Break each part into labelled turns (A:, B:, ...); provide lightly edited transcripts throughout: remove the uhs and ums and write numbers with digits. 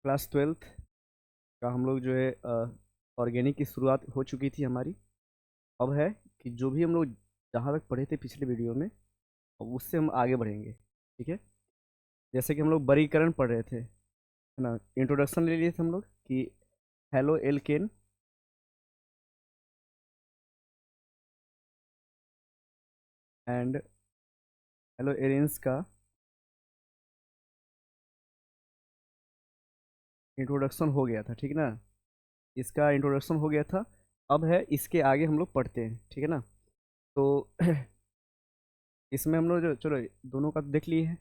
A: Class 12th का हम लोग जो है ऑर्गेनिक की शुरुआत हो चुकी थी हमारी। अब है कि जो भी हम लोग जहाँ तक पढ़े थे पिछले वीडियो में, अब उससे हम आगे बढ़ेंगे। ठीक है। जैसे कि हम लोग वर्गीकरण पढ़ रहे थे, है ना। इंट्रोडक्शन ले लिए थे हम लोग कि halo alkane and hello arenes का इंट्रोडक्शन हो गया था। ठीक है ना। इसका इंट्रोडक्शन हो गया था। अब है इसके आगे हम लोग पढ़ते हैं। ठीक है ना। तो इसमें हम लोग जो चलो दोनों का तो देख लिए हैं।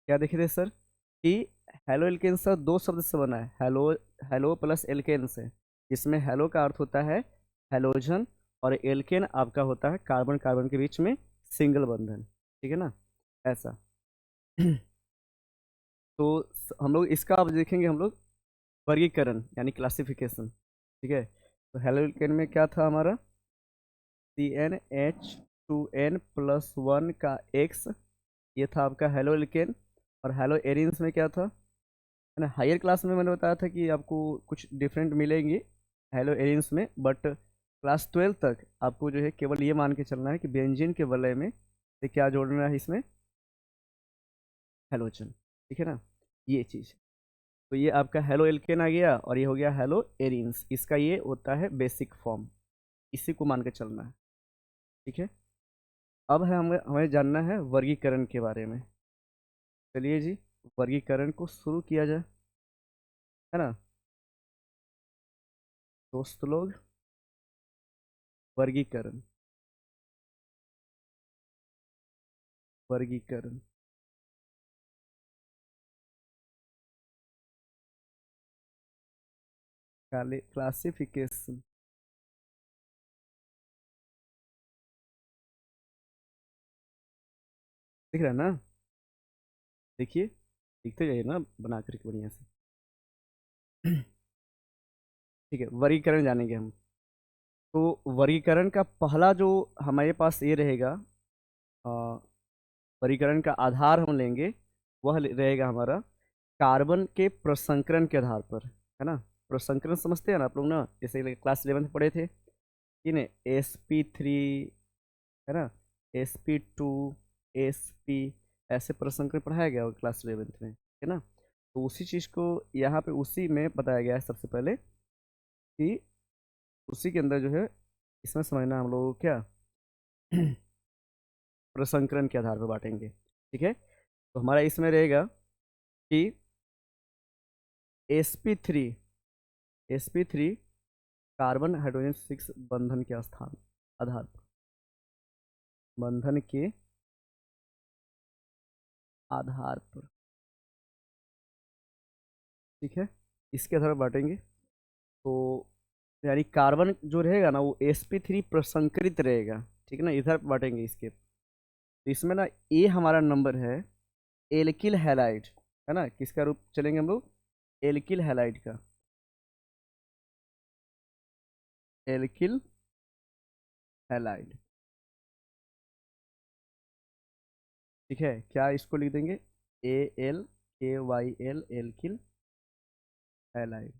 A: क्या देखे थे सर कि हेलो एल्केन सर दो शब्द से बना है। हेलो, हेलो प्लस एल्केन से। इसमें हेलो का अर्थ होता है हेलोजन, और एल्केन आपका होता है कार्बन कार्बन के बीच में सिंगल बंधन। ठीक है ना। ऐसा। तो हम लोग इसका अब देखेंगे हम लोग वर्गीकरण यानी क्लासिफिकेशन। ठीक है। तो हेलो एल्केन में क्या था हमारा CnH2n+1 का X, ये था आपका हेलो एल्केन। और हेलो एरिन्स में क्या था, है ना। हायर क्लास में मैंने बताया था कि आपको कुछ डिफरेंट मिलेंगी हेलो एरिन्स में, बट क्लास 12 तक आपको जो है केवल ये मान के चलना है कि बेंजीन के वलय में से क्या जोड़ना है इसमें, हेलोजन। ठीक है ना। ये चीज़। तो ये आपका हेलो एल्केन आ गया और ये हो गया हेलो एरिन्स। इसका ये होता है बेसिक फॉर्म, इसी को मान के चलना है। ठीक है। अब है हमें हमें जानना है वर्गीकरण के बारे में। चलिए जी, वर्गीकरण को शुरू किया जाए, है ना दोस्त लोग। वर्गीकरण, वर्गीकरण क्लासिफिकेशन। दिख रहा है ना। देखिए, दिखते जाइए ना बना करके बढ़िया से। ठीक है, वर्गीकरण जानेंगे हम। तो वर्गीकरण का पहला जो हमारे पास ये रहेगा, अ, वर्गीकरण का आधार हम लेंगे, वह रहेगा हमारा कार्बन के प्रसंकरण के आधार पर, है ना। प्रसंकरण समझते हैं ना आप लोग ना, जैसे क्लास 11 पढ़े थे कि नहीं, sp3, है ना, sp2, sp, ऐसे प्रसंकरण पढ़ाया गया होगा क्लास 11 में, है ना। तो उसी चीज़ को यहाँ पे उसी में बताया गया है सबसे पहले कि उसी के अंदर जो है इसमें समझना हम लोग को क्या प्रसंकरण के आधार पर बांटेंगे। ठीक है। तो हमारा इसमें रहेगा कि sp3, sp3 कार्बन हाइड्रोजन 6 बंधन के स्थान आधार पर, बंधन के आधार पर। ठीक है। इसके आधार पर बांटेंगे। तो यानी कार्बन जो रहेगा ना वो sp3 प्रसंकरित रहेगा। ठीक है ना, इधर बांटेंगे इसके। तो इसमें ना ए हमारा नंबर है एल्किल हैलाइड, है ना। किसका रूप चलेंगे हम लोग, एल्किल हैलाइड का, एल्किल हैलाइड। ठीक है। क्या इसको लिख देंगे, ALKYL, एल्किल हैलाइड।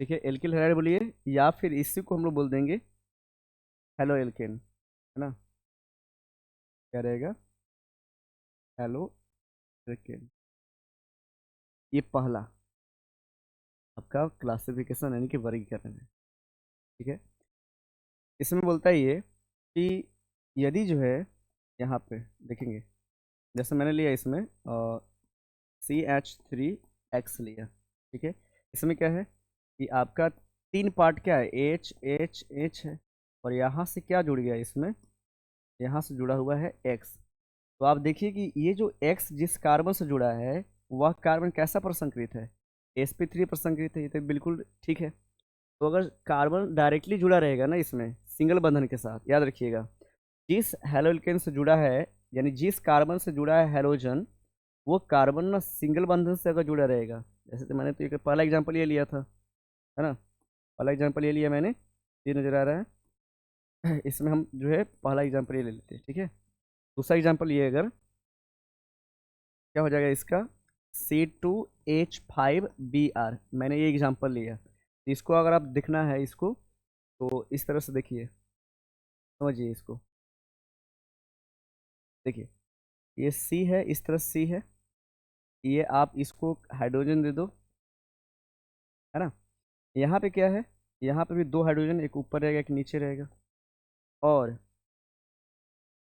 A: ठीक है, एल्किल हैलाइड बोलिए, या फिर इसी को हम लोग बोल देंगे हेलो एल्केन, है ना। क्या रहेगा, हेलो एल्केन। ये पहला आपका क्लासिफिकेशन यानी कि वर्गीकरण है। ठीक है। इसमें बोलता है ये कि यदि जो है यहाँ पे देखेंगे, जैसे मैंने लिया इसमें CH3X लिया। ठीक है। इसमें क्या है कि आपका तीन पार्ट क्या है, एच एच एच है, और यहाँ से क्या जुड़ गया इसमें, यहाँ से जुड़ा हुआ है एक्स। तो आप देखिए कि ये जो एक्स जिस कार्बन से जुड़ा है वह कार्बन कैसा प्रसंक्रित है, sp3 प्रसंक्रित है। ये तो बिल्कुल ठीक है। तो अगर कार्बन डायरेक्टली जुड़ा रहेगा ना इसमें सिंगल बंधन के साथ, याद रखिएगा, जिस हेलोल्केन से जुड़ा है यानी जिस कार्बन से जुड़ा है हेलोजन, वो कार्बन ना सिंगल बंधन से अगर जुड़ा रहेगा, जैसे तो मैंने तो एक पहला एग्जांपल ये लिया था, है ना। पहला एग्जांपल ये लिया मैंने, ये नजर आ रहा है। इसमें हम जो है पहला एग्जांपल ये ले लेते हैं, ठीक है। दूसरा एग्जांपल ये, अगर क्या हो जाएगा इसका, C2H5Br, मैंने ये एग्जांपल लिया। इसको अगर आप दिखना है इसको, तो इस तरह से देखिए, समझिए इसको। देखिए ये C है, इस तरह C है, ये आप इसको हाइड्रोजन दे दो, है ना। यहाँ पे क्या है, यहाँ पे भी दो हाइड्रोजन, एक ऊपर रहेगा एक नीचे रहेगा। और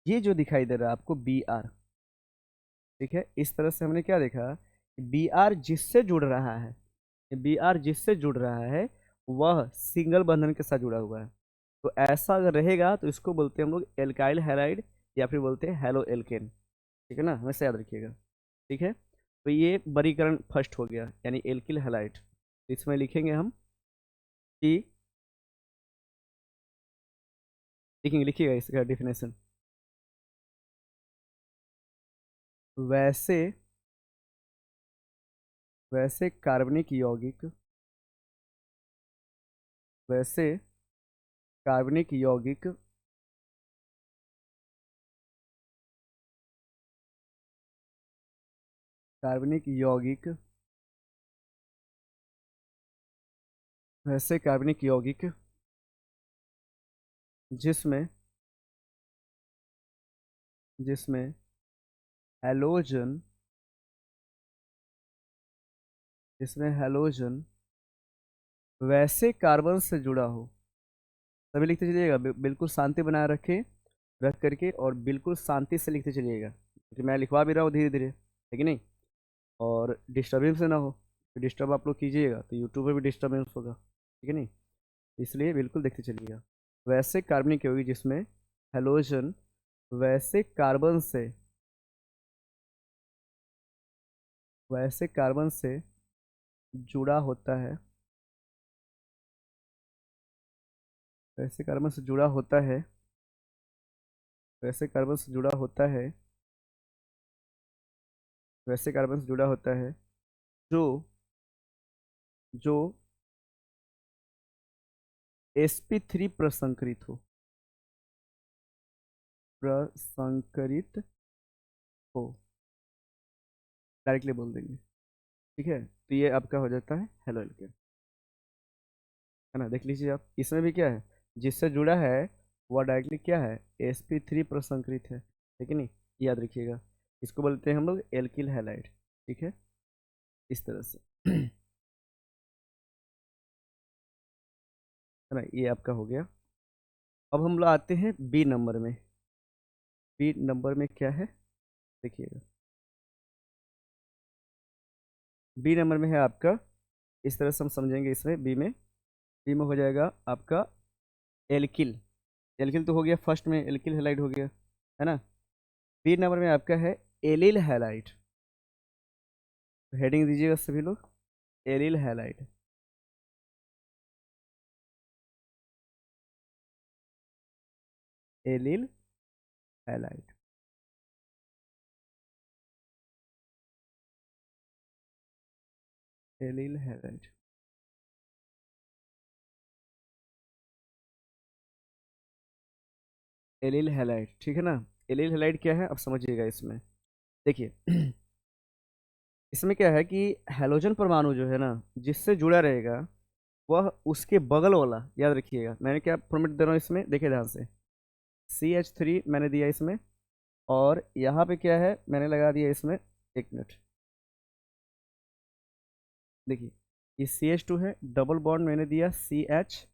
A: ये जो दिखाई दे रहा है आपको Br, ठीक है, इस तरह से हमने क्या देखा कि Br जिससे जुड़ रहा है, Br जिससे जुड़ रहा है वह सिंगल बंधन के साथ जुड़ा हुआ है। तो ऐसा अगर रहेगा तो इसको बोलते हैं हम लोग एल्काइल हैलाइड, या फिर बोलते हैं हेलो एल्केन, ठीक है ना, हमेशा याद रखिएगा। ठीक है, तो ये वर्गीकरण फर्स्ट हो गया, यानी एल्किल हैलाइड। इसमें लिखेंगे हम कि, लिखेंगे, लिखिएगा इसका डिफिनेशन। वैसे वैसे कार्बनिक यौगिक, वैसे कार्बनिक यौगिक कार्बनिक यौगिक वैसे कार्बनिक यौगिक जिसमें जिसमें हैलोजन जिसमें हैलोजन वैसे कार्बन से जुड़ा हो, तभी लिखते चलिएगा, बिल्कुल शांति बनाए रखें, रख करके, और बिल्कुल शांति से लिखते चलिएगा, क्योंकि मैं लिखवा भी रहा हूँ धीरे धीरे, है कि नहीं। और डिस्टर्बेंस ना हो, तो डिस्टर्ब आप लोग कीजिएगा तो यूट्यूब पर भी डिस्टर्बेंस होगा, ठीक है नहीं, इसलिए बिल्कुल देखते चलिएगा। वैसे कार्बनिक यौगिक जिसमें हैलोजन वैसे कार्बन से वैसे कार्बन से जुड़ा होता है, वैसे कार्बन से जुड़ा होता है, वैसे कार्बन से जुड़ा होता है, वैसे कार्बन से जुड़ा होता है, जो जो sp3 प्रसंकरित हो, प्रसंकरित हो, डायरेक्टली बोल देंगे, ठीक है। तो ये आपका हो जाता है हेलो एल्केन, है ना। देख लीजिए आप, इसमें भी क्या है, जिससे जुड़ा है वह डायरेक्टली क्या है, sp3 प्रसंकरित है, ठीक है नहीं, याद रखिएगा। इसको बोलते हैं हम लोग एल्किल हैलाइड, ठीक है, इस तरह से। है ना, ये आपका हो गया। अब हम लोग आते हैं बी नंबर में। बी नंबर में क्या है, देखिएगा। बी नंबर में है आपका, इस तरह से हम समझेंगे, इसमें बी में हो जाएगा आपका एल्किल। एल्किल तो हो गया, फर्स्ट में एल्किल हैलाइड हो गया, है ना। बी नंबर में आपका है एलिल हैलाइड। हेडिंग दीजिएगा सभी लोग, allyl halide, allyl halide, allyl halide. Allyl halide, ठीक है ना। एलिल हैलाइड क्या है अब समझिएगा इसमें। देखिए इसमें क्या है कि हैलोजन परमाणु जो है ना, जिससे जुड़ा रहेगा वह उसके बगल वाला, याद रखिएगा, मैंने क्या फॉर्मेट दे रहा हूँ इसमें, देखिए ध्यान से। CH3 मैंने दिया इसमें, और यहाँ पे क्या है मैंने लगा दिया इसमें, एक मिनट, देखिए ये CH2 है, डबल बॉन्ड मैंने दिया CH,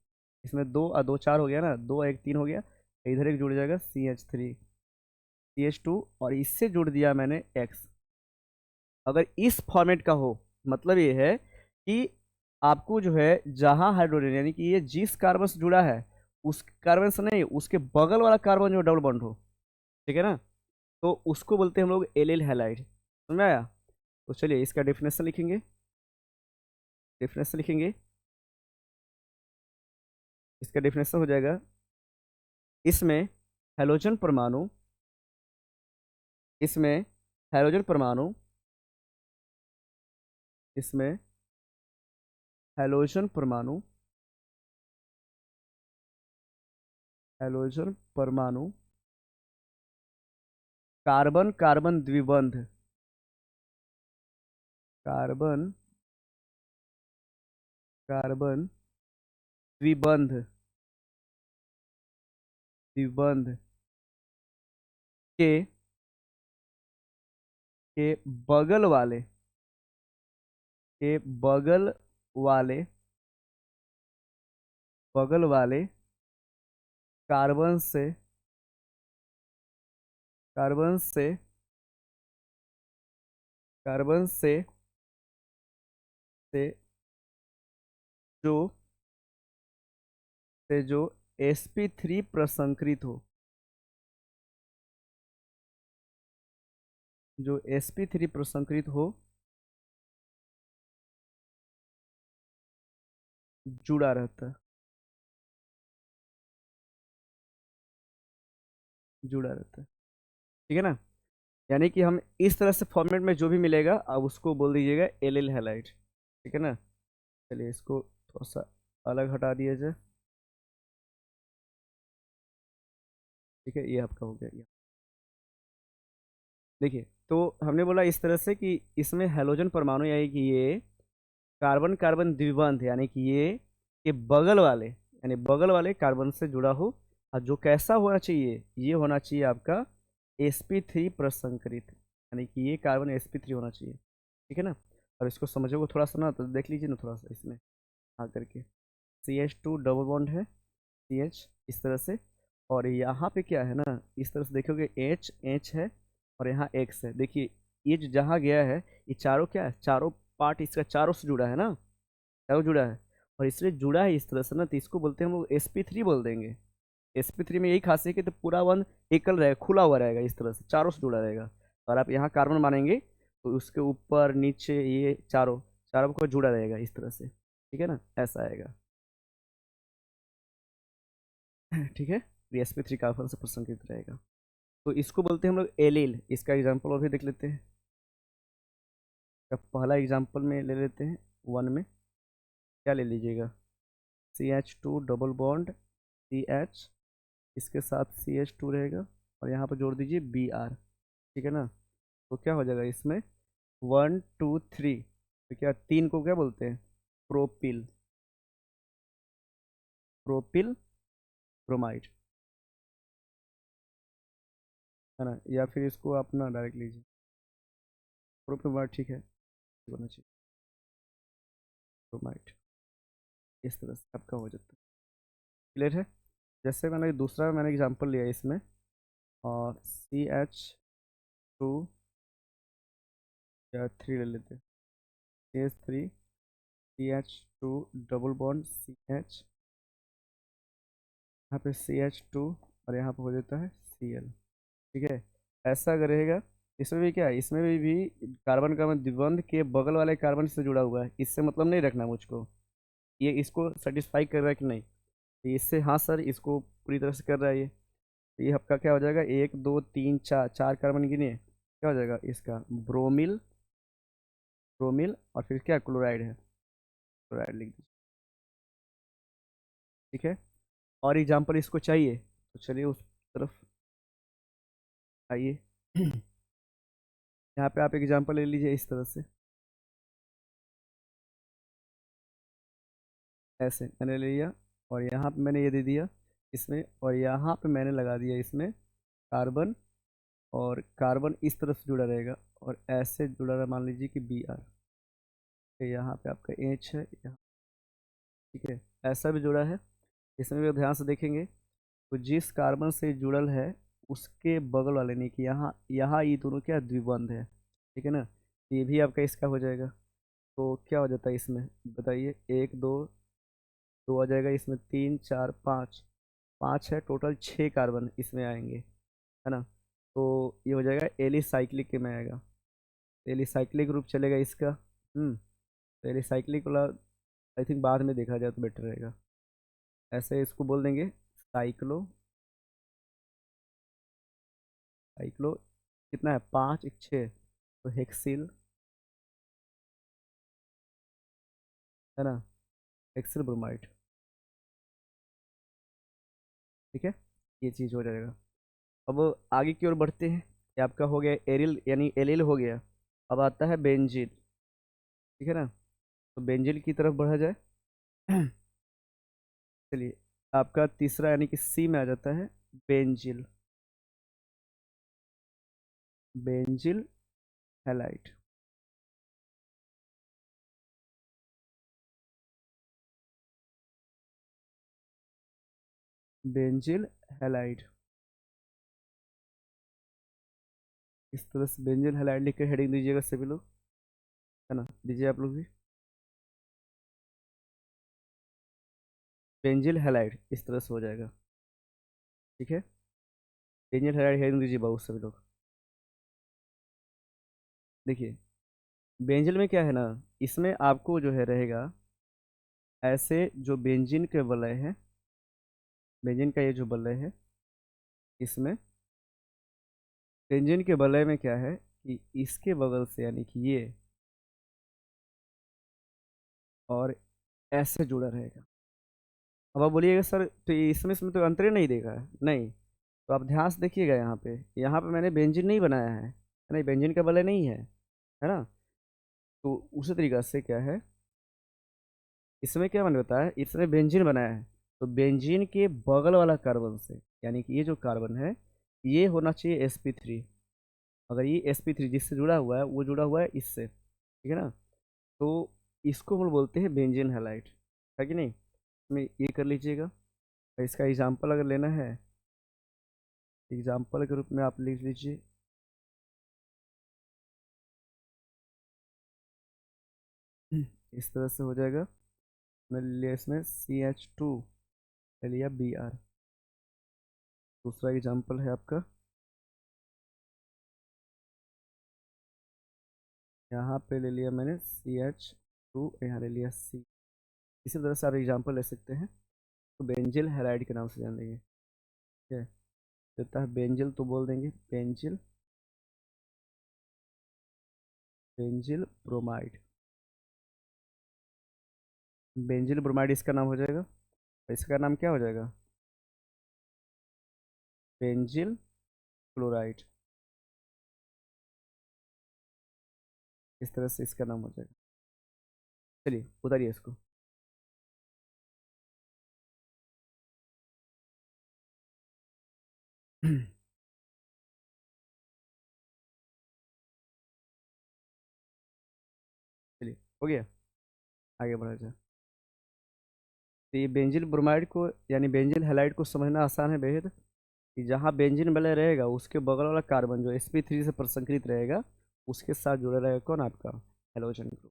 A: इसमें दो और दो चार हो गया ना, दो एक तीन हो गया, इधर एक जुड़ जाएगा CH3, CH2, और इससे जुड़ दिया मैंने X। अगर इस फॉर्मेट का हो, मतलब ये है कि आपको जो है जहां हाइड्रोजन, यानी कि ये जिस कार्बन से जुड़ा है उस कार्बन से नहीं, उसके बगल वाला कार्बन जो डबल बॉन्ड हो, ठीक है ना, तो उसको बोलते हैं हम लोग एलिल हैलाइड। समझ में आया। तो चलिए इसका डेफिनेशन लिखेंगे, डेफिनेशन लिखेंगे, इसका डेफिनेशन हो जाएगा, इसमें हैलोजन परमाणु इसमें हैलोजन परमाणु इसमें हैलोजन परमाणु हैलोजन परमाणु कार्बन कार्बन द्विबंध, कार्बन कार्बन द्विबंध, द्विबंध के के बगल वाले, के वाले बगल वाले कार्बन से, कार्बन से, कार्बन से जो जो sp3 प्रसंकृत हो, जो sp3 प्रसंकृत हो, जुड़ा रहता है, जुड़ा रहता है। ठीक है ना। यानी कि हम इस तरह से फॉर्मेट में जो भी मिलेगा अब उसको बोल दीजिएगा एलिल हैलाइड। ठीक है ना। चलिए इसको थोड़ा सा अलग हटा दिया जाए। ठीक है, ये आपका हो गया ये। देखिए, तो हमने बोला इस तरह से कि इसमें हैलोजन परमाणु यानी कि ये कार्बन कार्बन द्विबंध यानी कि ये बगल वाले, यानी बगल वाले कार्बन से जुड़ा हो, और जो कैसा होना चाहिए, ये होना चाहिए आपका sp3 प्रसंकरित, यानी कि ये कार्बन sp3 होना चाहिए। ठीक है ना। और इसको समझोगे थोड़ा सा ना तो देख लीजिए ना थोड़ा सा इसमें आकर के, CH2 डबल बॉन्ड है, CH इस तरह से, और यहाँ पे क्या है ना, इस तरह से देखोगे H H है, और यहाँ X है। देखिए ये जो जहाँ गया है, ये चारों क्या है, चारों पार्ट इसका चारों से जुड़ा है ना, चारों जुड़ा है, और इसलिए जुड़ा है इस तरह से ना, तो इसको बोलते हैं हम लोग sp3 बोल देंगे। sp3 में यही खासियत है कि तो पूरा वन एकल रहेगा, खुला हुआ रहेगा, इस तरह से चारों से जुड़ा रहेगा। और आप यहाँ कार्बन मानेंगे तो उसके ऊपर नीचे ये चारों, चारों को जुड़ा रहेगा इस तरह से। ठीक है ना, ऐसा आएगा। ठीक है, sp3 कार्बन से प्रसंकृत रहेगा, तो इसको बोलते हैं हम लोग एलिल। इसका एग्जाम्पल और भी देख लेते हैं। का पहला एग्जाम्पल में ले लेते हैं, वन में क्या ले लीजिएगा, CH2 डबल बॉन्ड CH, इसके साथ CH2 रहेगा, और यहाँ पर जोड़ दीजिए Br। ठीक है ना। तो क्या हो जाएगा इसमें, 1 2 3, तो क्या तीन को क्या बोलते हैं, प्रोपिल, प्रोपिल ब्रोमाइड, है ना। या फिर इसको अपना डायरेक्ट लीजिए, प्रोपिल ब्रोमाइड। ठीक है, होना चाहिए ब्रोमाइड, इस तरह से आपका हो जाता है। क्लियर है। जैसे मैंने दूसरा मैंने एग्जांपल लिया इसमें, और CH2 या 3 ले लेते हैं, CH3 CH2 double bond CH, यहाँ पे CH2, और यहाँ पे हो जाता है Cl। ठीक है, ऐसा अगर रहेगा, इसमें भी क्या है, इसमें भी कार्बन कार्बन द्विबंध के बगल वाले कार्बन से जुड़ा हुआ है, इससे मतलब नहीं रखना मुझको, ये इसको सेटिस्फाई कर रहा है कि नहीं, तो इससे हाँ सर इसको पूरी तरह से कर रहा है ये। तो ये आपका क्या हो जाएगा, 1 2 3 4, चार कार्बन गिने, क्या हो जाएगा इसका, ब्रोमिल, ब्रोमिल, और फिर क्या क्लोराइड है, क्लोराइड लिख दीजिए। ठीक है, और एग्जाम्पल इसको चाहिए तो चलिए उस तरफ आइए। यहाँ पे आप एग्जाम्पल ले लीजिए इस तरह से, ऐसे मैंने ले लिया, और यहाँ पे मैंने ये दे दिया इसमें, और यहाँ पे मैंने लगा दिया इसमें कार्बन, और कार्बन इस तरफ से जुड़ा रहेगा, और ऐसे जुड़ा रहा, मान लीजिए कि Br, यहाँ पे आपका H है यहाँ। ठीक है, ऐसा भी जुड़ा है। इसमें भी ध्यान से देखेंगे तो जिस कार्बन से जुड़ल है उसके बगल वाले, नहीं कि यहाँ यहाँ ये दोनों क्या द्विबंध है। ठीक है ना, तो ये भी आपका इसका हो जाएगा। तो क्या हो जाता है इसमें बताइए, 1 2 2 आ जाएगा, इसमें 3 4 5, 5 है टोटल, 6 कार्बन इसमें आएंगे, है ना। तो ये हो जाएगा एलिसाइक्लिक के में आएगा, एलिसाइक्लिक ग्रुप चलेगा इसका। तो एलिसाइक्लिक वाला आई थिंक बाद में देखा जाए तो बेटर रहेगा। ऐसे इसको बोल देंगे साइक्लो, साइक्लो कितना है, 5 1 6, तो हेक्सिल, है ना, हेक्सिल ब्रोमाइड। ठीक है, ये चीज़ हो जाएगा। अब आगे की ओर बढ़ते हैं। ये आपका हो गया एरिल यानी एलिल हो गया। अब आता है बेंजीन। ठीक है ना, तो बेंजीन की तरफ बढ़ा जाए। चलिए, आपका तीसरा यानी कि सी में आ जाता है benzyl. Benzyl halide. Benzyl halide. इस तरह से बेंजिल हैलाइड लिख के हेडिंग दीजिएगा सभी लोग, है ना, दीजिए आप लोग भी। बेंजिल हैलाइड इस तरह से हो जाएगा। ठीक है, बेंजिल हैलाइड हेडिंग दीजिए बाबू सभी लोग। देखिए, बेंजिल में क्या है ना, इसमें आपको जो है रहेगा ऐसे जो बेंजीन के वलय है, बेंजीन का ये जो वलय है, इसमें बेंजीन के वलय में क्या है कि इसके बगल से यानी कि ये और ऐसे जुड़ा रहेगा। अब आप बोलिएगा सर तो ये इसमें तो अंतर ही नहीं देगा, नहीं। तो आप ध्यान से देखिएगा, यहाँ पे मैंने बेंजीन नहीं बनाया है नहीं, बेंजीन का वलय नहीं है ना। तो उसी तरीका से क्या है, इसमें क्या मैंने बताया, इसने बेंजीन बनाया है, तो बेंजीन के बगल वाला कार्बन से यानी कि ये जो कार्बन है ये होना चाहिए sp3। अगर ये sp3 जिससे जुड़ा हुआ है वो जुड़ा हुआ है इससे, ठीक है ना, तो इसको हम बोलते हैं बेंजीन हैलाइड, है कि नहीं। में ये कर लीजिएगा। और इसका एग्जाम्पल अगर लेना है, एग्जाम्पल के रूप में आप लिख लीजिए। इस तरह से हो जाएगा। मैंने लिया इसमें CH2, ले लिया Br। दूसरा एग्जाम्पल है आपका, यहाँ पे ले लिया मैंने CH2, यहाँ ले लिया C। इसी तरह से आप एग्जाम्पल ले सकते हैं। तो बेंजिल हैलाइड के नाम से जान लेंगे। ठीक है, देता है बेंजिल तो बोल देंगे benzyl, benzyl bromide. Benzyl bromide इसका नाम हो जाएगा। इसका नाम क्या हो जाएगा, बेंजिल क्लोराइड। इस तरह से इसका नाम हो जाएगा। चलिए उतारिए इसको। चलिए, हो गया, आगे बढ़ा जाए। तो ये बेंजिल ब्रोमाइड को यानी बेंजिल हैलाइड को समझना आसान है बेहद, कि जहाँ बेंजीन वलय रहेगा उसके बगल वाला कार्बन जो sp3 से प्रसंकृत रहेगा उसके साथ जुड़ा रहेगा कौन, आपका हेलोजन ग्रुप।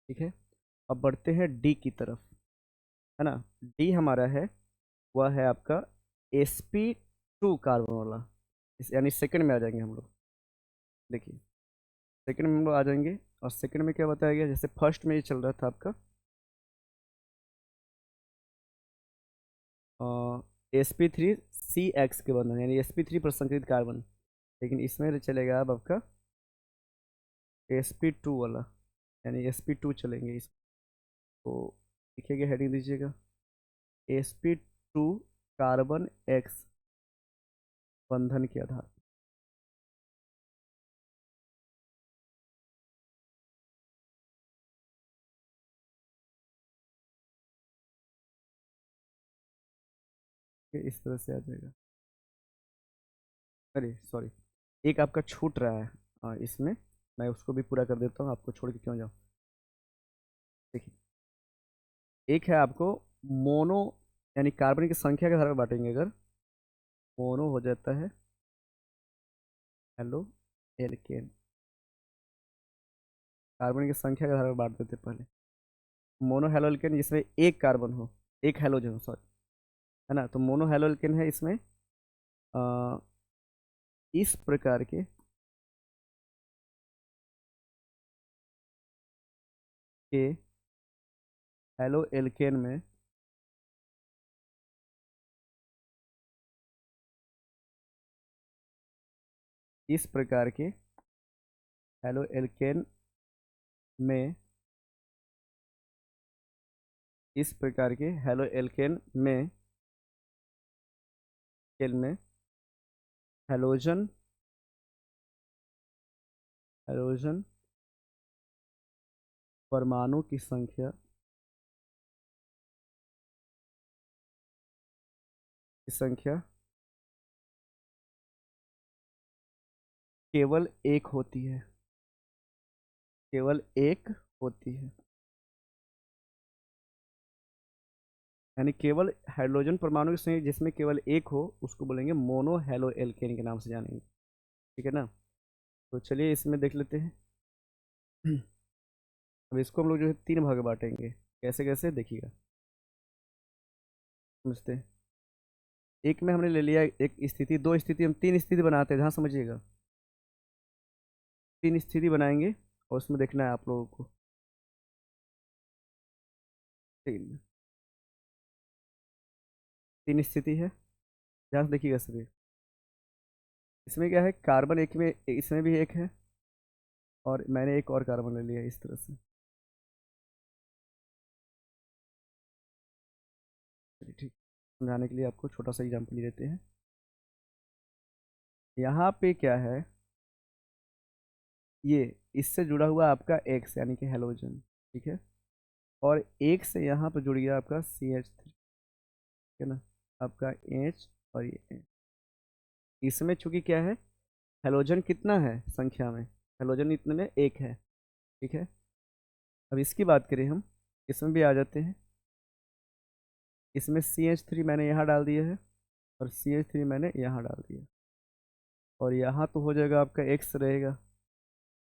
A: ठीक है, अब बढ़ते हैं डी की तरफ, है ना। डी हमारा है, वह है आपका sp2 कार्बन वाला। इस यानी सेकंड में आ जाएंगे हम लोग। देखिए, सेकंड में हम लोग आ जाएंगे। और सेकंड में क्या बताया गया, जैसे फर्स्ट में ये चल रहा था आपका sp3 CX के बंधन यानी sp3 प्रसंकृत कार्बन, लेकिन इसमें चलेगा अब आपका sp2 वाला, यानी sp2 चलेंगे इस। तो लिखिएगा, हेडिंग दीजिएगा sp2 कार्बन X बंधन के आधार पे इस तरह से आ जाएगा। अरे सॉरी, एक आपका छूट रहा है इसमें, मैं उसको भी पूरा कर देता हूँ, आपको छोड़ के क्यों जाऊँ। देखिए, एक है आपको मोनो, यानी कार्बन की संख्या के आधार पर बांटेंगे अगर, मोनो हो जाता है हेलो एल्केन। कार्बन की संख्या के आधार पर बांट देते पहले। मोनो हेलो एल्केन जिसमें एक कार्बन हो, एक हेलोजन हो, सॉरी, है ना। तो मोनो हेलो एल्केन है इसमें अ, इस प्रकार के हेलो एल्केन में इस प्रकार के हेलो एल्केन में इस प्रकार के हेलो एल्केन में स्केल में हेलोजन हेलोजन परमाणु की संख्या केवल एक होती है। केवल एक होती है। यानी केवल हाइड्रोजन परमाणु की संख्या जिसमें केवल एक हो उसको बोलेंगे मोनो हेलो एल्केन के नाम से जानेंगे। ठीक है ना। तो चलिए इसमें देख लेते हैं। अब इसको हम लोग जो है तीन भाग में बांटेंगे। कैसे कैसे देखिएगा, समझते हैं। एक में हमने ले लिया एक स्थिति, दो स्थिति, हम तीन स्थिति बनाते हैं, जहाँ समझिएगा तीन स्थिति बनाएंगे और उसमें देखना है आप लोगों को। तीन तीन स्थिति है, ध्यान से देखिएगा सभी। इसमें क्या है, कार्बन एक में, इसमें भी एक है और मैंने एक और कार्बन ले लिया इस तरह से। चलिए ठीक, समझाने के लिए आपको छोटा सा एग्जाम्पल देते हैं। यहाँ पे क्या है, ये इससे जुड़ा हुआ आपका एक्स यानी कि हेलोजन। ठीक है। और एक से यहाँ पर जुड़ गया आपका CH3। है ना, आपका H और ये H। इसमें चूंकि क्या है, हेलोजन कितना है संख्या में, हेलोजन इतने में एक है। ठीक है। अब इसकी बात करें हम, इसमें भी आ जाते हैं। इसमें CH3 मैंने यहाँ डाल दिया है और CH3 मैंने यहाँ डाल दिया, और यहाँ तो हो जाएगा आपका X रहेगा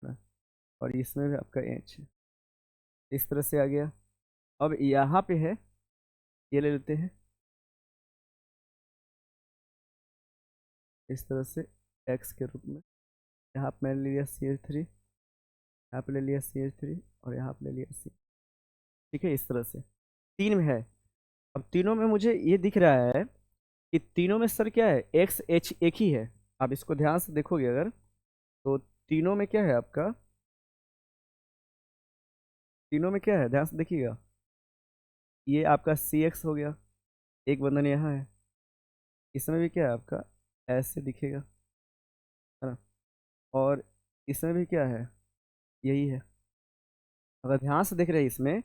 A: ना, और इसमें भी आपका H है। इस तरह से आ गया। अब यहाँ पे है, ये ले लेते हैं इस तरह से X के रूप में। यहाँ पे मैंने ले लिया CH3, यहाँ पे ले लिया CH3 और यहाँ पे ले लिया C। ठीक है, इस तरह से तीन में है। अब तीनों में मुझे ये दिख रहा है कि तीनों में सर क्या है, XH एक ही है। आप इसको ध्यान से देखोगे अगर, तो तीनों में क्या है आपका, तीनों में क्या है ध्यान से देखिएगा। ये आपका CX हो गया, एक बंधन यहाँ है। इसमें भी क्या है आपका, ऐसे दिखेगा, है ना। और इसमें भी क्या है, यही है। अगर ध्यान से देख रहे हैं इसमें,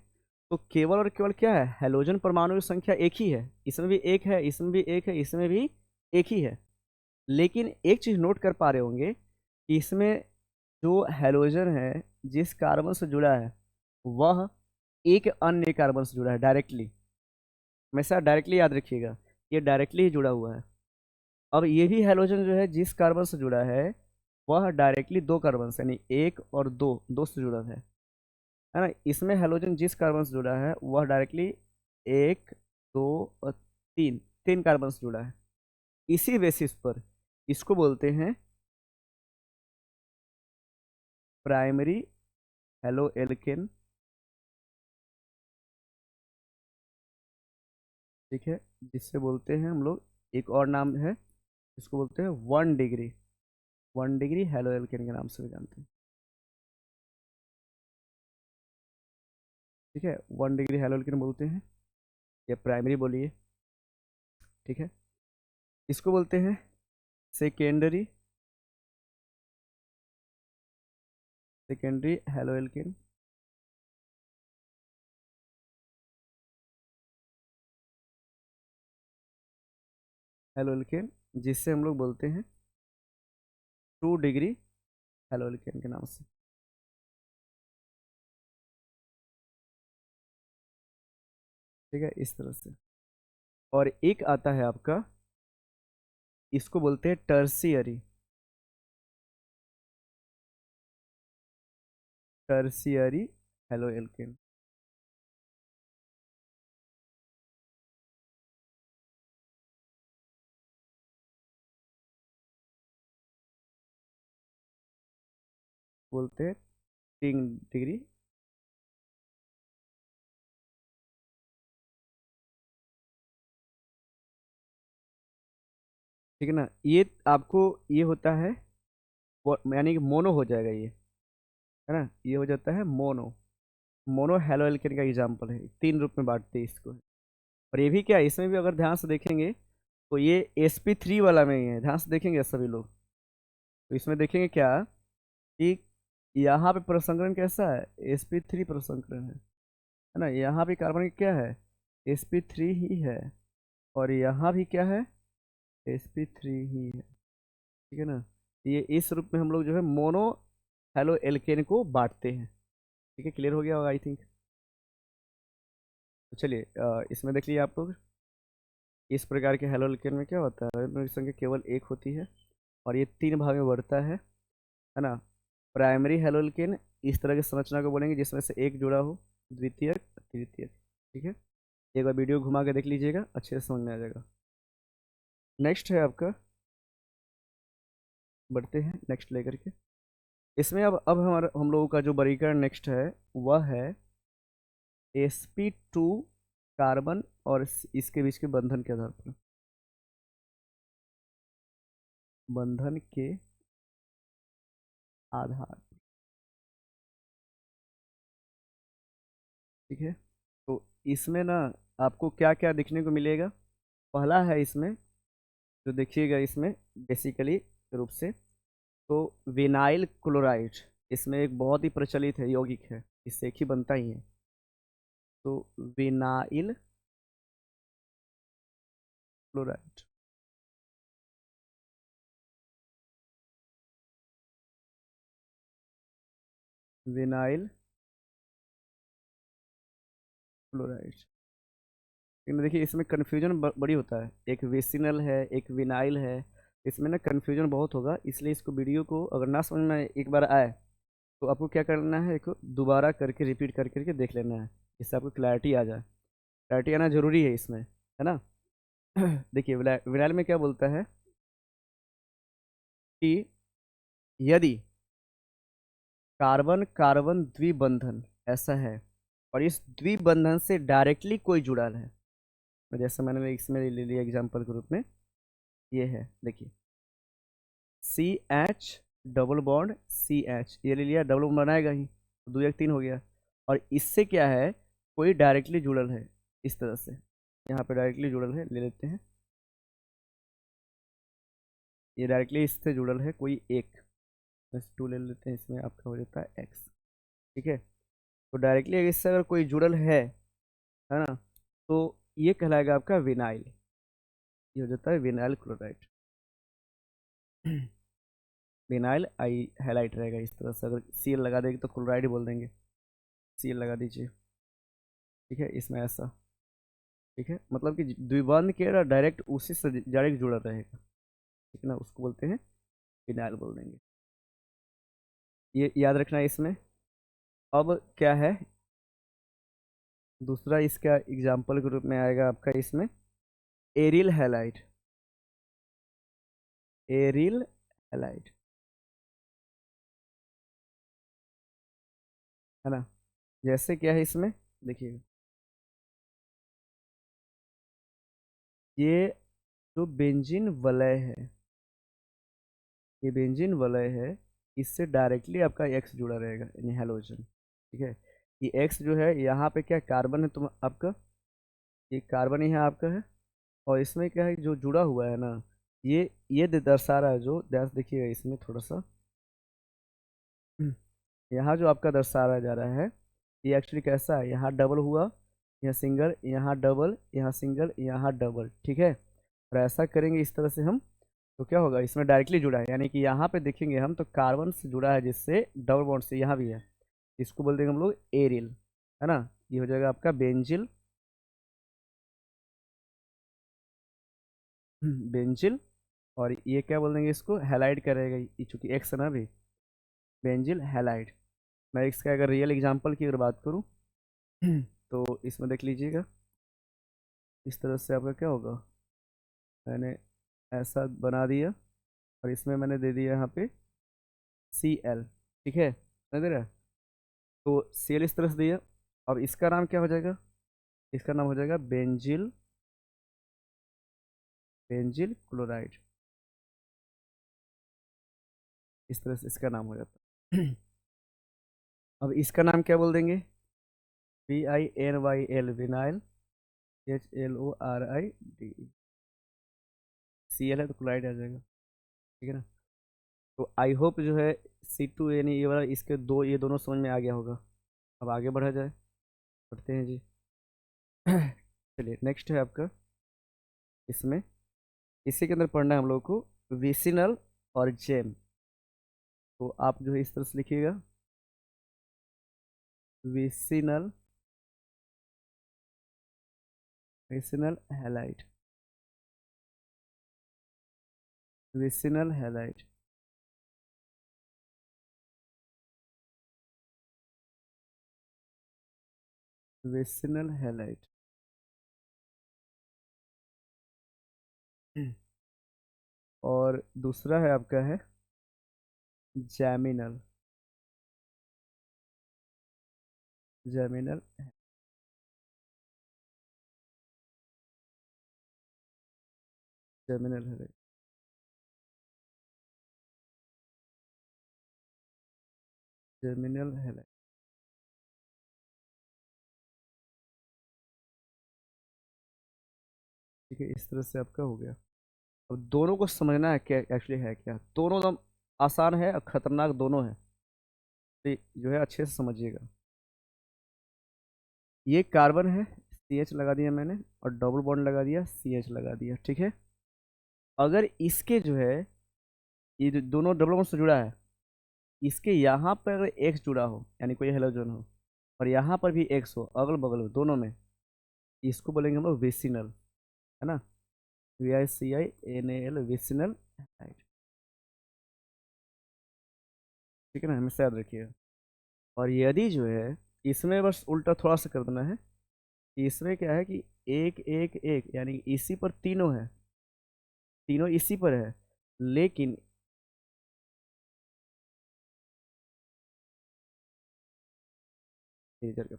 A: तो केवल और केवल क्या है, हेलोजन परमाणु की संख्या एक ही है। इसमें भी एक है, इसमें भी एक है, इसमें भी एक ही है। लेकिन एक चीज नोट कर पा रहे होंगे कि इसमें जो हेलोजन है जिस कार्बन से जुड़ा है, वह एक अन्य कार्बन से जुड़ा है डायरेक्टली। हमेशा डायरेक्टली याद रखिएगा, ये डायरेक्टली ही जुड़ा हुआ है। अब ये भी हेलोजन जो है जिस कार्बन से जुड़ा है, वह डायरेक्टली दो कार्बन से, यानी एक और दो, दो से जुड़ा है ना। इसमें हेलोजन जिस कार्बन से जुड़ा है वह डायरेक्टली एक, दो और तीन, तीन कार्बन से जुड़ा है। इसी बेसिस पर इसको बोलते हैं प्राइमरी हेलो एल्केन। ठीक है, जिससे बोलते हैं हम लोग, एक और नाम है, इसको बोलते हैं 1 डिग्री, 1 डिग्री हेलो एल्केन के नाम से भी जानते हैं। ठीक है, 1 डिग्री हेलो एल्केन बोलते हैं, ये प्राइमरी बोलिए। ठीक है। इसको बोलते हैं secondary, secondary halo alkane. Halo alkane जिससे हम लोग बोलते हैं 2 डिग्री हेलो एल्केन के नाम से। ठीक है, इस तरह से। और एक आता है आपका, इसको बोलते हैं टर्सियरी, टर्सियरी हेलो एल्केन। बोलते हैं 3 डिग्री। ठीक है ना, ये आपको ये होता है यानी कि मोनो हो जाएगा ये, है ना, ये हो जाता है मोनो। मोनो हेलो एल्केन का एग्जाम्पल है, तीन रूप में बांटते हैं इसको। और ये भी क्या है, इसमें भी अगर ध्यान से देखेंगे तो ये sp3 वाला में ही है, ध्यान से देखेंगे सभी लोग। तो इसमें देखेंगे क्या कि यहाँ पे प्रसंकरण कैसा है, sp3 प्रसंकरण है ना। यहाँ भी कार्बन क्या है, sp3 ही है, और यहाँ भी क्या है, sp3 ही है, ठीक है ना। ये इस रूप में हम लोग जो है मोनो हेलो एल्केन को बांटते हैं। ठीक है, क्लियर हो गया होगा आई थिंक। तो चलिए इसमें देख लीजिए आप लोग, इस प्रकार के हेलो एल्केन में क्या होता है, हाइड्रोजन की संख्या केवल एक होती है और ये 3 भाग में बढ़ता है ना। प्राइमरी हेलो एल्केन इस तरह की संरचना को बोलेंगे जिसमें से एक जुड़ा हो, द्वितीयक, तृतीयक। ठीक है, एक बार वीडियो घुमा के देख लीजिएगा, अच्छे से समझ में आ जाएगा। नेक्स्ट है आपका, बढ़ते हैं नेक्स्ट लेकर के। इसमें अब हमारा हम लोगों का जो वर्गीकरण नेक्स्ट है वह है sp2 कार्बन और इसके बीच के बंधन के आधार पर, बंधन के आधार। ठीक है, तो इसमें ना आपको क्या क्या देखने को मिलेगा। पहला है इसमें जो देखिएगा, इसमें बेसिकली रूप से तो विनाइल क्लोराइड इसमें एक बहुत ही प्रचलित है, यौगिक है, इससे एक ही बनता ही है। तो विनाइल क्लोराइड, विनाइल क्लोराइड। लेकिन देखिए इसमें कन्फ्यूजन बड़ी होता है, एक वेसिनल है एक विनाइल है, इसमें ना कन्फ्यूजन बहुत होगा, इसलिए इसको वीडियो को अगर ना समझ में एक बार आए तो आपको क्या करना है, एक दोबारा करके रिपीट कर करके देख लेना है, जिससे आपको क्लैरिटी आ जाए। क्लैरिटी आना जरूरी है इसमें, है ना। देखिए विनाइल में क्या बोलता है कि यदि कार्बन कार्बन द्विबंधन ऐसा है और इस द्विबंधन से डायरेक्टली कोई जुड़ा है, जैसे मैंने इसमें ले लिया एग्जांपल के रूप में, ये है देखिए C H double bond C H, ये ले लिया, डबल बॉन्ड बनाएगा ही, दो एक तीन हो गया। और इससे क्या है, कोई डायरेक्टली जुड़ल है, इस तरह से यहाँ पे डायरेक्टली जुड़ल है, ले लेते हैं, ये डायरेक्टली इससे जुड़ल है कोई एक, बस टू ले लेते हैं, इसमें आपका हो जाता है एक्स। ठीक है, तो डायरेक्टली इससे अगर कोई जुड़ल है ना, तो ये कहलाएगा आपका विनाइल, ये हो जाता है विनाइल क्लोराइड। विनाइल आई हाईलाइट रहेगा इस तरह से, अगर सीएल लगा देंगे तो क्लोराइड ही बोल देंगे, सीएल लगा दीजिए। ठीक है, इसमें ऐसा, ठीक है, मतलब कि द्विबंध के डायरेक्ट उसी से डायरेक्ट जुड़ा रहेगा, ठीक है ना, उसको बोलते हैं विनाइल बोल देंगे, ये याद रखना है इसमें। अब क्या है, दूसरा इसका एग्जाम्पल के रूप में आएगा आपका इसमें एरिल हैलाइड, एरिल हैलाइड, है ना। जैसे क्या है इसमें, देखिए ये जो बेंजीन वलय है, ये बेंजीन वलय है, इससे डायरेक्टली आपका एक्स जुड़ा रहेगा, यानी हैलोजन। ठीक है, ये एक्स जो है यहाँ पे क्या कार्बन है तुम आपका, ये कार्बन ही है आपका है, और इसमें क्या है जो जुड़ा हुआ है ना, ये दर्शा रहा है, जो ध्यान से देखिएगा इसमें थोड़ा सा, यहाँ जो आपका दर्शाया जा रहा है, ये एक्चुअली कैसा है, यहाँ डबल हुआ, यहाँ सिंगल, यहाँ डबल, यहाँ सिंगल, यहाँ डबल। ठीक है, और ऐसा करेंगे इस तरह से हम, तो क्या होगा, इसमें डायरेक्टली जुड़ा है, यानी कि यहाँ पे देखेंगे हम तो कार्बन से जुड़ा है, जिससे डबल बॉन्ड से यहाँ भी है, इसको बोल देंगे हम लोग एरिल, है ना। ये हो जाएगा आपका बेंजिल, बेंजिल, और ये क्या बोल देंगे इसको, हैलाइड करेगा, ये चूंकि एक्स है ना भी, बेंजिल हैलाइड। मैं इसका अगर रियल एग्जांपल की अगर बात करूँ तो इसमें देख लीजिएगा, इस तरह से आपका क्या होगा, मैंने ऐसा बना दिया और इसमें मैंने दे दिया यहाँ पे सी एल। ठीक है, समझ रहे हैं? तो सी एल इस तरह से दिया, अब इसका नाम क्या हो जाएगा, इसका नाम हो जाएगा बेंजिल, बेंजिल क्लोराइड, इस तरह से इसका नाम हो जाता है। अब इसका नाम क्या बोल देंगे, V I N Y L, vinyl, H L O R I D, Cl है तो क्लोराइड आ जाएगा, ठीक है ना। तो आई होप जो है C2 यानी ये वाला इसके दो, ये दोनों समझ में आ गया होगा। अब आगे बढ़ा जाए, पढ़ते हैं जी। चलिए नेक्स्ट है आपका, इसमें इसी के अंदर पढ़ना है हम लोग को विसिनल और जेम। तो आप जो है इस तरह से लिखिएगा, vicinal, vicinal halide, vicinal halide. Vicinal halide. और दूसरा है आपका है जैमिनल, जैमिनल, जैमिनल हैलाइड, जैमिनल हैलाइड। ठीक है, इस तरह से आपका हो गया। अब दोनों को समझना है क्या एक्चुअली है क्या, दोनों एकदम आसान है और खतरनाक दोनों है। तो ये जो है अच्छे से समझिएगा। ये कार्बन है, CH लगा दिया मैंने, और डबल बॉन्ड लगा दिया, CH लगा दिया, ठीक है। अगर इसके जो है, ये जो दोनों डबल बॉन्ड से जुड़ा है, इसके यहाँ पर अगर एक्स जुड़ा हो, यानी कोई हेलोजन हो, और यहाँ पर भी एक्स हो, अगल बगल हो दोनों में, इसको बोलेंगे हम लोग विसिनल, है ना। VICINAL, विसिनल हैलाइड, ठीक है ना, हमेशा याद रखिएगा। और यदि जो है इसमें बस उल्टा थोड़ा सा कर देना है, कि इसमें क्या है कि एक एक एक, यानी इसी पर तीनों है, तीनों इसी पर है, लेकिन इधर का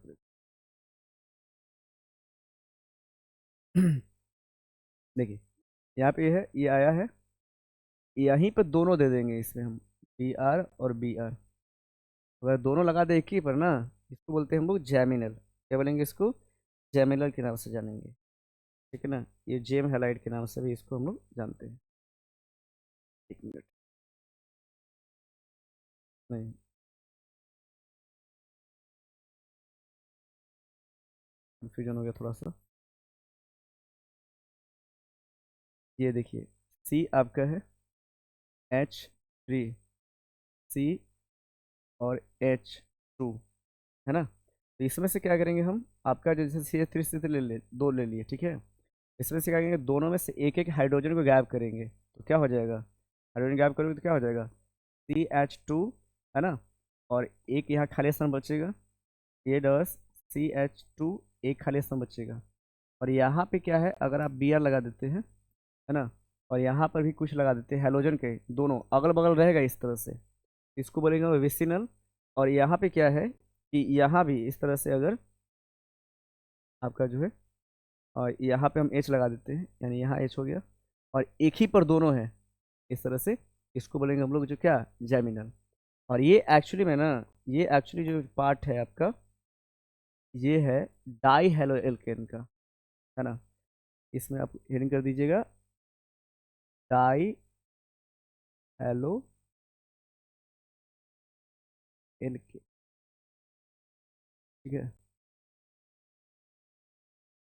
A: देखिए, यहाँ पे है, ये आया है, यहीं पे दोनों दे देंगे इसमें हम, BR और BR। अगर दोनों लगा दे एक ही पर ना, इसको बोलते हैं हम लोग जैमिनल। क्या बोलेंगे इसको? जैमिनल के नाम से जानेंगे, ठीक है ना। ये जेम हैलाइड के नाम से भी इसको हम लोग जानते हैं। एक मिनट, नहीं, कंफ्यूजन हो गया थोड़ा सा। ये देखिए, C आपका है H3, C और H2, है ना। तो इसमें से क्या करेंगे हम, आपका जैसे CH3 ले दो ले लिए, ठीक है। इसमें से क्या करेंगे, दोनों में से एक एक हाइड्रोजन को गायब करेंगे, तो क्या हो जाएगा, हाइड्रोजन गायब करोगे तो क्या हो जाएगा, CH2, है ना। और एक यहाँ खाली स्थान बचेगा, ये डस CH2, एक खाली स्थान बचेगा। और यहाँ पे क्या है, अगर आप BR लगा देते हैं, है ना, और यहाँ पर भी कुछ लगा देते हैं हैलोजन के, दोनों अगल बगल रहेगा इस तरह से, इसको बोलेंगे विसिनल। और यहाँ पे क्या है कि यहाँ भी इस तरह से अगर आपका जो है, और यहाँ पे हम H लगा देते हैं, यानी यहाँ H हो गया, और एक ही पर दोनों है इस तरह से, इसको बोलेंगे हम लोग जो क्या, जैमिनल। और ये एक्चुअली में ना, ये एक्चुअली जो पार्ट है आपका, ये है डाई हेलो एल्केन का, है ना। इसमें आप हेडिंग कर दीजिएगा डाई हेलो एल्केन, ठीक है,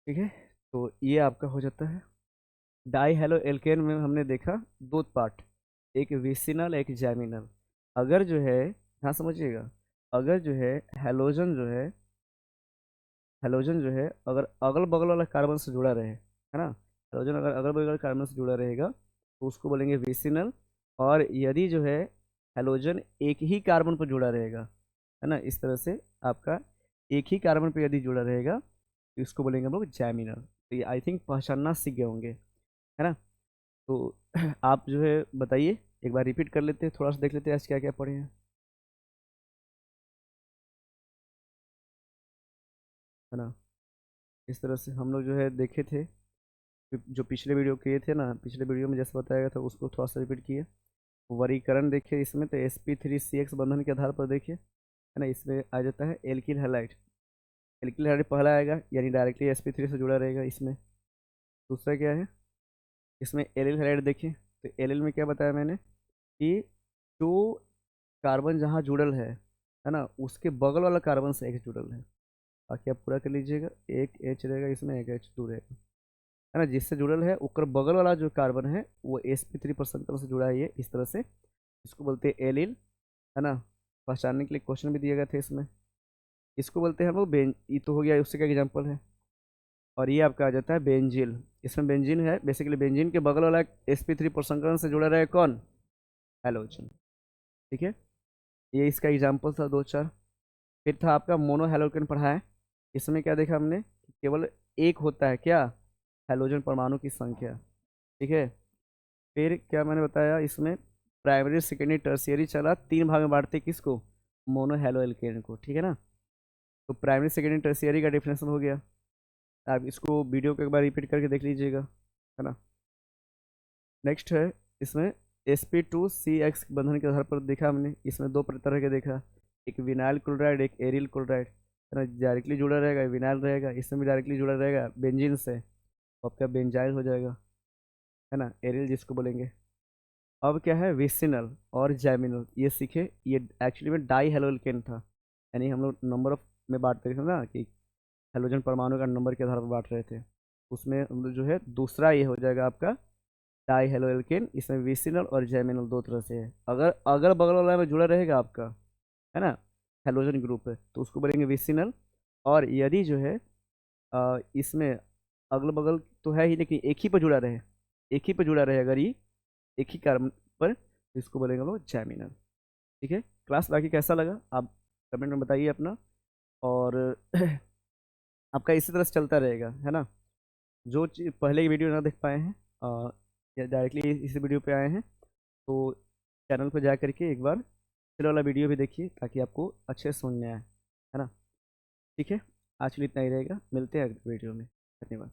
A: ठीक है। तो ये आपका हो जाता है डाई हेलो एल्केन में हमने देखा दो पार्ट, एक विसिनल एक जैमिनल। अगर जो है, हाँ समझिएगा, अगर जो है हेलोजन जो है, हेलोजन जो है अगर अगल बगल वाला कार्बन से जुड़ा रहे, है ना, हेलोजन अगर अगल बगल कार्बन से जुड़ा रहेगा तो उसको बोलेंगे विसिनल। और यदि जो है हेलोजन एक ही कार्बन पर जुड़ा रहेगा, है ना, इस तरह से आपका एक ही कार्बन पर यदि जुड़ा रहेगा तो इसको बोलेंगे हम लोग जैमिनल। तो ये आई थिंक पहचानना सीख गए होंगे, है ना। तो आप जो है बताइए, एक बार रिपीट कर लेते हैं, थोड़ा सा देख लेते हैं आज क्या क्या पढ़े हैं, है ना। इस तरह से हम लोग जो है देखे थे, जो पिछले वीडियो किए थे ना, पिछले वीडियो में जैसे बताया गया था उसको थोड़ा सा रिपीट किए। वर्गीकरण देखिए इसमें, तो sp3CX बंधन के आधार पर देखिए, है ना, इसमें आ जाता है एल्किल हैलाइड। एल्किल हैलाइड पहला आएगा, यानी डायरेक्टली sp3 से जुड़ा रहेगा इसमें। दूसरा क्या है, इसमें एलिल हैलाइड देखिए, तो एलिल में क्या बताया मैंने कि जो कार्बन जहाँ जुड़ल है ना, उसके बगल वाला कार्बन से एक जुड़ल है। बाकी आप पूरा कर लीजिएगा, एक एच रहेगा इसमें, एक H2 रहेगा, है ना। जिससे जुड़ल है उकर बगल वाला जो कार्बन है वो sp3 से जुड़ा है, ये इस तरह से, इसको बोलते हैं एलिल, है ना। पहचानने के लिए क्वेश्चन भी दिए गए थे इसमें। इसको बोलते हैं हम लोग बेन, ये तो हो गया, उससे का एग्जाम्पल है। और ये आपका आ जाता है बेंजील। इसमें बेंजीन है, बेसिकली बेंजीन के बगल वाला sp3 से जुड़ा रहा है कौन, हेलोजन। ठीक है, ये इसका एग्जाम्पल था दो चार। फिर था आपका मोनो हेलोजन पढ़ा है। इसमें क्या देखा हमने कि केवल एक होता है क्या, हेलोजन परमाणु की संख्या। ठीक है, फिर क्या मैंने बताया इसमें, प्राइमरी सेकेंडरी टर्शियरी चला, तीन भाग में बांटते किसको, मोनो हेलो एल्केन को। ठीक है ना। तो प्राइमरी सेकेंडरी टर्शियरी का डेफिनेशन हो गया। आप इसको वीडियो को एक बार रिपीट करके देख लीजिएगा, है ना। नेक्स्ट है इसमें sp2CX बंधन के आधार पर देखा हमने, इसमें दो तरह के देखा, एक विनाइल क्लोराइड, एक एरिल क्लोराइड, है ना। डायरेक्टली जुड़ा रहेगा विनाइल रहेगा, इसमें भी डायरेक्टली जुड़ा रहेगा बेंजीन से, तो आपका बेंजाइल हो जाएगा, है ना, एरिल जिसको बोलेंगे। अब क्या है विसिनल और जैमिनल, ये सीखे। ये एक्चुअली में डाई हेलोल्केन था, यानी हम लोग नंबर ऑफ में बांटते थे ना, कि हेलोजन परमाणु का नंबर के आधार पर बांट रहे थे। उसमें हम लोग जो है दूसरा ये हो जाएगा आपका डाई हेलोल्केन। इसमें विसिनल और जैमिनल दो तरह से है। अगर अगल बगल वाला में जुड़ा रहेगा आपका, है ना, हेलोजन ग्रुप है, तो उसको बोलेंगे विसिनल। और यदि जो है इसमें अगल बगल तो है ही, लेकिन एक ही पर जुड़ा रहे, एक ही पर जुड़ा रहे अगर ये एक ही कार्बन पर, तो इसको बोलेंगे हम लोग जैमिनल। ठीक है, क्लास बाकी कैसा लगा आप कमेंट में बताइए अपना। और आपका इसी तरह से चलता रहेगा, है ना। जो चीज़ पहले की वीडियो ना देख पाए हैं, या डायरेक्टली इसी वीडियो पे आए हैं, तो चैनल पर जा करके एक बार पिछले वाला वीडियो भी देखिए, ताकि आपको अच्छे से समझ में आए, है ना। ठीक है, आज के लिए इतना ही रहेगा, मिलते हैं अगले वीडियो में। धन्यवाद।